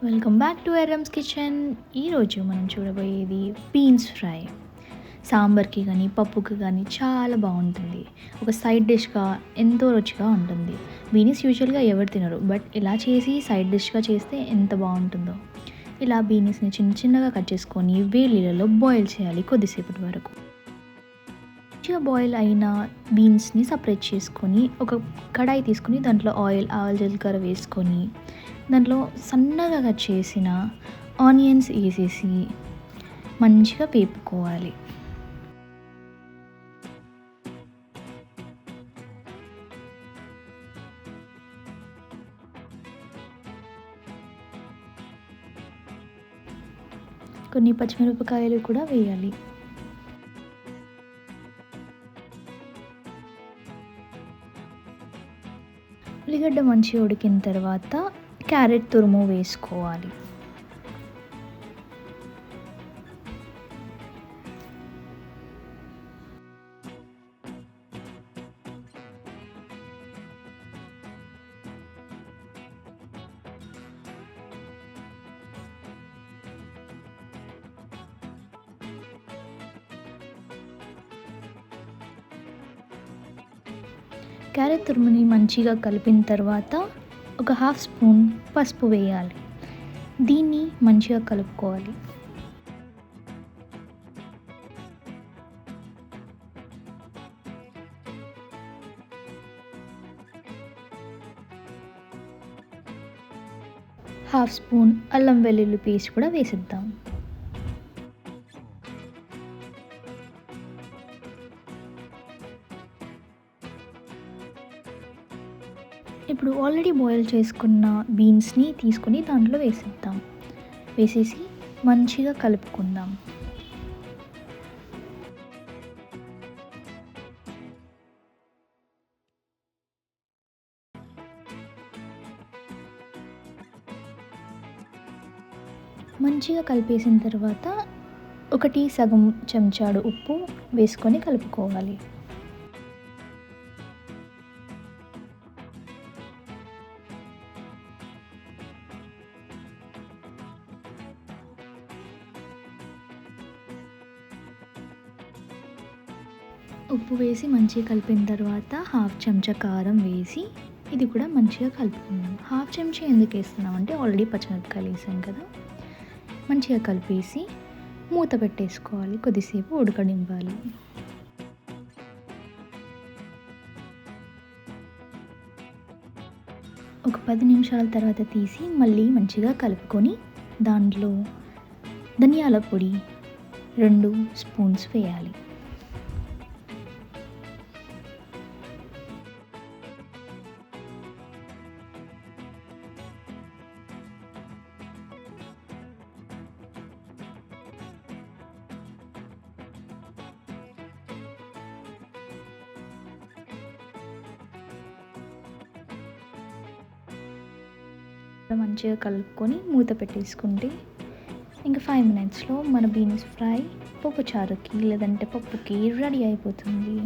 Welcome back to Erram's kitchen. ఈరోజు మనం చూడబోయేది బీన్స్ ఫ్రై. సాంబార్కి కానీ పప్పుకి కానీ చాలా బాగుంటుంది. ఒక సైడ్ డిష్గా ఎంతో రుచిగా ఉంటుంది. బీన్స్ యూజువల్గా ఎవరు తినరు, బట్ ఇలా చేసి సైడ్ డిష్గా చేస్తే ఎంత బాగుంటుందో. ఇలా బీన్స్ని చిన్న చిన్నగా కట్ చేసుకొని వేడి నీళ్ళలో బాయిల్ చేయాలి కొద్దిసేపటి వరకు. మంచిగా బాయిల్ అయిన బీన్స్ని సపరేట్ చేసుకొని ఒక కడాయి తీసుకొని దాంట్లో ఆయిల్ జీలకర్ర వేసుకొని దాంట్లో సన్నగా కట్ చేసిన ఆనియన్స్ వేసేసి మంచిగా వేపుకోవాలి. కొన్ని పచ్చిమిరపకాయలు కూడా వేయాలి. ఉల్లిగడ్డ మంచిగా ఉడికిన తర్వాత క్యారెట్ తురుము వేసుకోవాలి. క్యారెట్ తురుముని మంచిగా కలిపిన తర్వాత ఒక హాఫ్ స్పూన్ పసుపు వేయాలి. దీన్ని మంచిగా కలుపుకోవాలి. హాఫ్ స్పూన్ అల్లం వెల్లుల్లి పేస్ట్ కూడా వేసిద్దాం. ఇప్పుడు ఆల్రెడీ బాయిల్ చేసుకున్న బీన్స్ని తీసుకొని దాంట్లో వేసేద్దాం. వేసేసి మంచిగా కలుపుకుందాం. మంచిగా కలిపేసిన తర్వాత సగం చెంచాడు ఉప్పు వేసుకొని కలుపుకోవాలి. ఉప్పు వేసి మంచిగా కలిపిన తర్వాత హాఫ్ చెంచా కారం వేసి ఇది కూడా మంచిగా కలుపుకుందాం. హాఫ్ చెంచా ఎందుకు వేస్తున్నామంటే ఆల్రెడీ పచ్చిమిరపకాయలు వేసాం కదా. మంచిగా కలిపేసి మూత పెట్టేసుకోవాలి. కొద్దిసేపు ఉడకనివ్వాలి. ఒక 10 నిమిషాల తర్వాత తీసి మళ్ళీ మంచిగా కలుపుకొని దాంట్లో ధనియాల పొడి 2 స్పూన్స్ వేయాలి. మంచిగా కలుపుకొని మూత పెట్టేసుకుంటే ఇంకా 5 మినిట్స్లో మన బీన్స్ ఫ్రై పప్పు చారుకి లేదంటే పప్పుకి రెడీ అయిపోతుంది.